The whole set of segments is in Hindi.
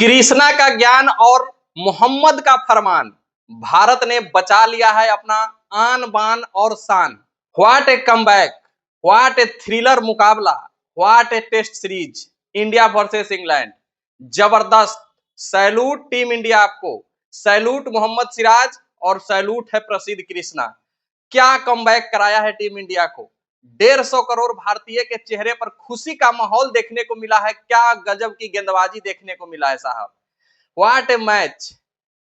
कृष्णा का ज्ञान और मोहम्मद का फरमान, भारत ने बचा लिया है अपना आन बान और शान। What a comeback, what a thriller मुकाबला, what a test series, India versus England. जबरदस्त। सैल्यूट टीम इंडिया आपको, सैल्यूट मोहम्मद सिराज और सैल्यूट है प्रसिद्ध कृष्णा। क्या कमबैक कराया है टीम इंडिया को। 150 करोड़ भारतीय के चेहरे पर खुशी का माहौल देखने को मिला है। क्या गजब की गेंदबाजी देखने को मिला है साहब। What A match.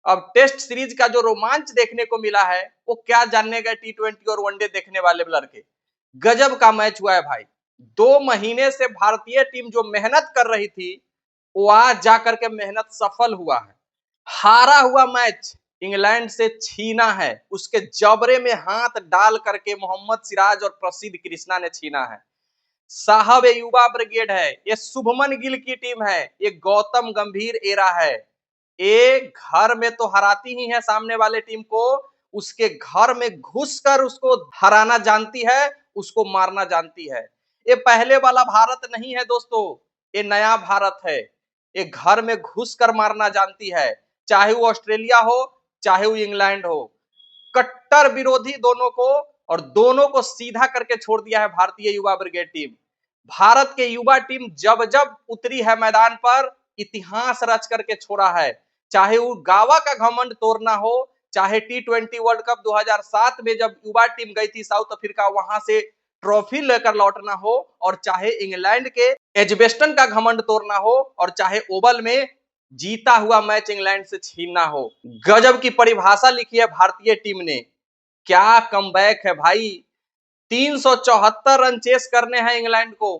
अब टेस्ट सीरीज का जो रोमांच देखने को मिला है वो क्या जानने गए T20 और वनडे देखने वाले लड़के। गजब का मैच हुआ है भाई। 2 महीने से भारतीय टीम जो मेहनत कर रही थी वो आज जाकर के मेहनत सफल हुआ है। हारा हुआ मैच इंग्लैंड से छीना है, उसके जबरे में हाथ डाल करके मोहम्मद सिराज और प्रसिद्ध कृष्णा ने छीना है। साहब ये युवा ब्रिगेड है, ये शुभमन गिल की टीम है, ये गौतम गंभीर एरा है। ये घर में तो हराती ही है सामने वाले टीम को, उसके घर में घुसकर उसको हराना जानती है, उसको मारना जानती है। ये पहले वाला भारत नहीं है दोस्तों, ये नया भारत है। ये घर में घुसकर मारना जानती है, चाहे वो ऑस्ट्रेलिया हो चाहे वो इंग्लैंड हो। कट्टर विरोधी दोनों को, और दोनों को सीधा करके छोड़ दिया है भारतीय युवा ब्रिगेड टीम। भारत के युवा टीम जब जब उतरी है मैदान पर इतिहास रच करके छोड़ा है। चाहे वो गावा का घमंड तोड़ना हो, चाहे T20 वर्ल्ड कप 2007 में जब युवा टीम गई थी साउथ अफ्रीका वहां से ट्रॉफी लेकर लौटना हो, और चाहे इंग्लैंड के एजबेस्टन का घमंड तोड़ना हो, और चाहे ओवल में जीता हुआ मैच इंग्लैंड से छीनना हो। गजब की परिभाषा लिखी है भारतीय टीम ने। क्या कमबैक है भाई। 374 रन चेस करने हैं इंग्लैंड को,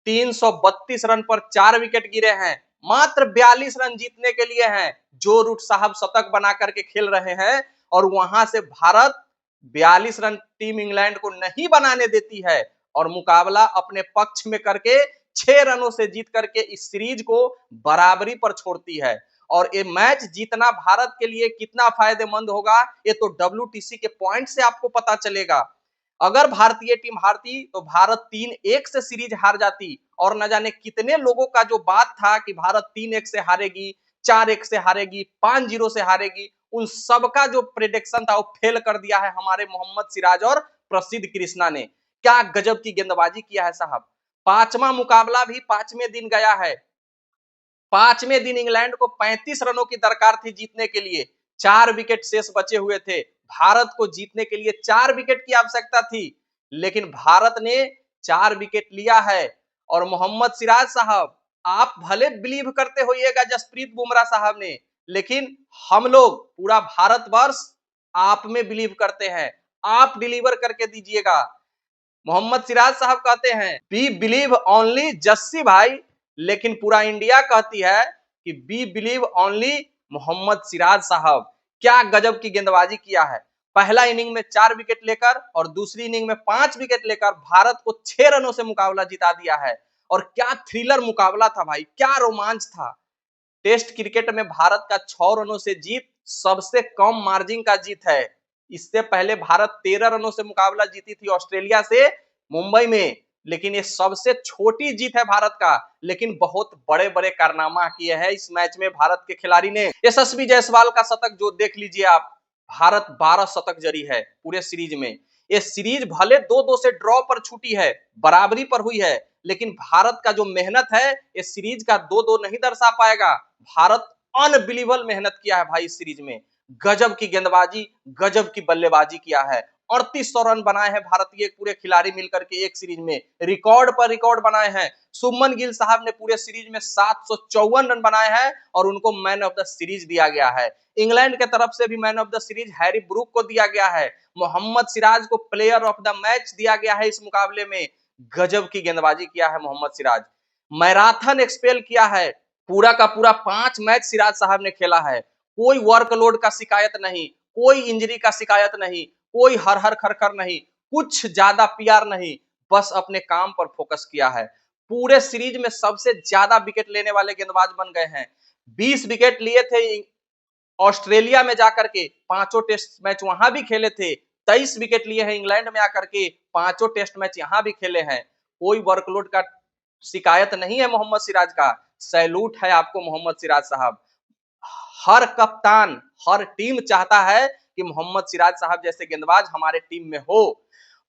332 रन पर 4 विकेट गिरे हैं। मात्र 42 रन जीतने के लिए हैं। जो रूट साहब शतक बना करके खेल रहे हैं, और वहां से भारत 42 रन टीम इंग्लैंड को नहीं बनाने देती है, और मुकाबला अपने पक्ष में करके 6 रनों से जीत करके इस सीरीज को बराबरी पर छोड़ती है। और ये मैच जीतना भारत के लिए कितना फायदेमंद होगा ये तो WTC के पॉइंट से आपको पता चलेगा। अगर भारतीय टीम हारती तो भारत 3-1 से सीरीज हार जाती, और न जाने कितने लोगों का जो बात था कि भारत 3-1 से हारेगी, 4-1 से हारेगी, 5-0 से हारेगी, उन सबका जो प्रेडिक्शन था वो फेल कर दिया है हमारे मोहम्मद सिराज और प्रसिद्ध कृष्णा ने। क्या गजब की गेंदबाजी किया है साहब। 5वां मुकाबला भी 5वें दिन गया है। 5वें दिन इंग्लैंड को 35 रनों की दरकार थी जीतने के लिए, 4 विकेट शेष बचे हुए थे। भारत को जीतने के लिए 4 विकेट की आवश्यकता थी, लेकिन भारत ने 4 विकेट लिया है। और मोहम्मद सिराज साहब, आप भले बिलीव करते होइएगा जसप्रीत बुमराह साहब ने, लेकिन हम लोग पूरा भारतवर्ष आप में बिलीव करते हैं। आप डिलीवर करके दीजिएगा। मोहम्मद सिराज साहब कहते हैं बी बिलीव ओनली जस्सी भाई, लेकिन पूरा इंडिया कहती है कि be believe only Mohammed Siraj साहब। क्या गजब की गेंदबाजी किया है। पहला इनिंग में 4 विकेट लेकर और दूसरी इनिंग में 5 विकेट लेकर भारत को 6 रनों से मुकाबला जिता दिया है। और क्या थ्रिलर मुकाबला था भाई, क्या रोमांच था। टेस्ट क्रिकेट में भारत का 6 रनों से जीत सबसे कम मार्जिन का जीत है। इससे पहले भारत 13 रनों से मुकाबला जीती थी ऑस्ट्रेलिया से मुंबई में, लेकिन ये सबसे छोटी जीत है भारत का। लेकिन बहुत बड़े बड़े कारनामा किए हैं इस मैच में भारत के खिलाड़ी ने। यशस्वी जायसवाल का शतक जो देख लीजिए आप, भारत 12 शतक जड़ी है पूरे सीरीज में। ये सीरीज भले 2-2 से ड्रॉ पर छूटी है, बराबरी पर हुई है, लेकिन भारत का जो मेहनत है ये सीरीज का 2-2 नहीं दर्शा पाएगा। भारत अनबिलीवेबल मेहनत किया है भाई इस सीरीज में। गजब की गेंदबाजी, गजब की बल्लेबाजी किया है। 3800 रन बनाए हैं भारतीय पूरे खिलाड़ी मिलकर के एक सीरीज में, रिकॉर्ड पर रिकॉर्ड बनाए हैं। शुभमन गिल साहब ने पूरे सीरीज में 754 रन बनाए हैं, और उनको मैन ऑफ द सीरीज दिया गया है। इंग्लैंड के तरफ से भी man of the series Harry Brook को दिया गया है। मोहम्मद सिराज को प्लेयर ऑफ द मैच दिया गया है इस मुकाबले में। गजब की गेंदबाजी किया है मोहम्मद सिराज। मैराथन एक्सपेल किया है, पूरा का पूरा 5 मैच सिराज साहब ने खेला है। कोई वर्कलोड का शिकायत नहीं, कोई इंजरी का शिकायत नहीं, कोई हर हर खर खर नहीं, कुछ ज्यादा पीआर नहीं, बस अपने काम पर फोकस किया है। पूरे सीरीज में सबसे ज्यादा विकेट लेने वाले गेंदबाज बन गए हैं। 20 विकेट लिए थे ऑस्ट्रेलिया में जाकर के, 5 टेस्ट मैच वहां भी खेले थे। 23 विकेट लिए हैं इंग्लैंड में आकर के, 5 टेस्ट मैच यहां भी खेले हैं। कोई वर्कलोड का शिकायत नहीं है मोहम्मद सिराज का। सैल्यूट है आपको मोहम्मद सिराज साहब। हर कप्तान, हर टीम चाहता है कि मोहम्मद सिराज साहब जैसे गेंदबाज हमारे टीम में हो।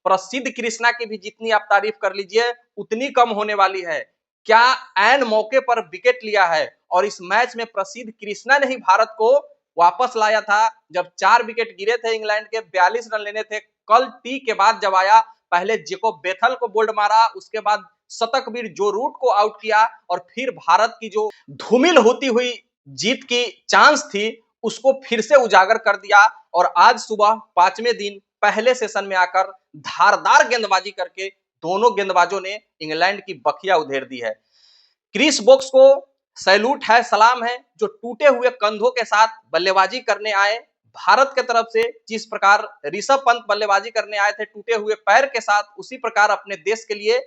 प्रसिद्ध कृष्णा की भी जितनी आप तारीफ कर लीजिए उतनी कम होने वाली है। क्या ऐन मौके पर विकेट लिया है, और इस मैच में प्रसिद्ध कृष्णा ने ही भारत को वापस लाया था। जब 4 विकेट गिरे थे, इंग्लैंड के 42 रन लेने थे, कल टी के बाद जब आया, पहले जेकोब बेथल को बोल्ड मारा, उसके बाद शतकवीर जो रूट को आउट किया, और फिर भारत की जो धूमिल होती हुई जीत की चांस थी उसको फिर से उजागर कर दिया। और आज सुबह 5वें दिन पहले सेशन में आकर धारदार गेंदबाजी करके दोनों गेंदबाजों ने इंग्लैंड की बखिया उधेड़ दी है। क्रिस वोक्स को सैल्यूट है, सलाम है, जो टूटे हुए कंधों के साथ बल्लेबाजी करने आए। भारत की तरफ से जिस प्रकार ऋषभ पंत बल्लेबाजी करने आए थे टूटे हुए पैर के साथ, उसी प्रकार अपने देश के लिए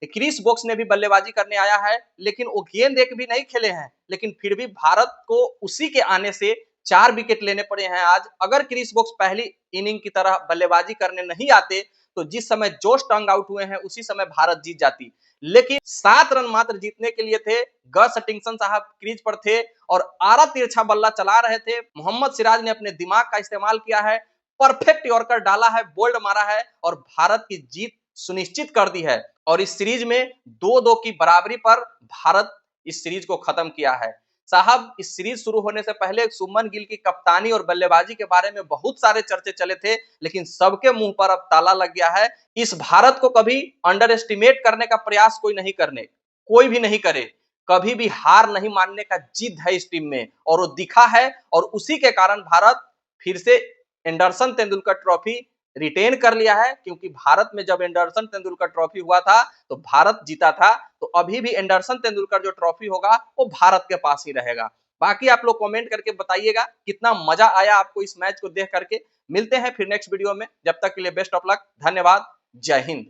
क्रिस वोक्स ने भी बल्लेबाजी करने आया है। लेकिन वो गेंद एक भी नहीं खेले हैं, लेकिन फिर भी भारत को उसी के आने से 4 विकेट लेने पड़े हैं आज। अगर क्रिस वोक्स पहली इनिंग की तरह बल्लेबाजी करने नहीं आते तो जिस समय जोश टंग आउट हुए हैं उसी समय भारत जीत जाती। लेकिन 7 रन मात्र जीतने के लिए थे। गस हटिंगसन साहब क्रीज पर थे और आरा तिरछा बल्ला चला रहे थे। मोहम्मद सिराज ने अपने दिमाग का इस्तेमाल किया है, परफेक्ट यॉर्कर डाला है, बोल्ड मारा है और भारत की जीत सुनिश्चित कर दी है। और इस सीरीज में 2-2 की बराबरी पर भारत इस सीरीज को खत्म किया है। साहब, इस सीरीज शुरू होने से पहले शुभमन गिल की कप्तानी और बल्लेबाजी के बारे में बहुत सारे चर्चे चले थे, लेकिन सबके मुंह पर अब ताला लग गया है। इस भारत को कभी अंडर एस्टिमेट करने का प्रयास कोई भी नहीं करे। कभी भी हार नहीं मानने का जिद है इस टीम में और वो दिखा है। और उसी के कारण भारत फिर से एंडरसन तेंदुलकर ट्रॉफी रिटेन कर लिया है, क्योंकि भारत में जब एंडरसन तेंदुलकर ट्रॉफी हुआ था तो भारत जीता था। तो अभी भी एंडरसन तेंदुलकर जो ट्रॉफी होगा वो भारत के पास ही रहेगा। बाकी आप लोग कमेंट करके बताइएगा कितना मजा आया आपको इस मैच को देख करके। मिलते हैं फिर नेक्स्ट वीडियो में, जब तक के लिए बेस्ट ऑफ लक, धन्यवाद, जय हिंद।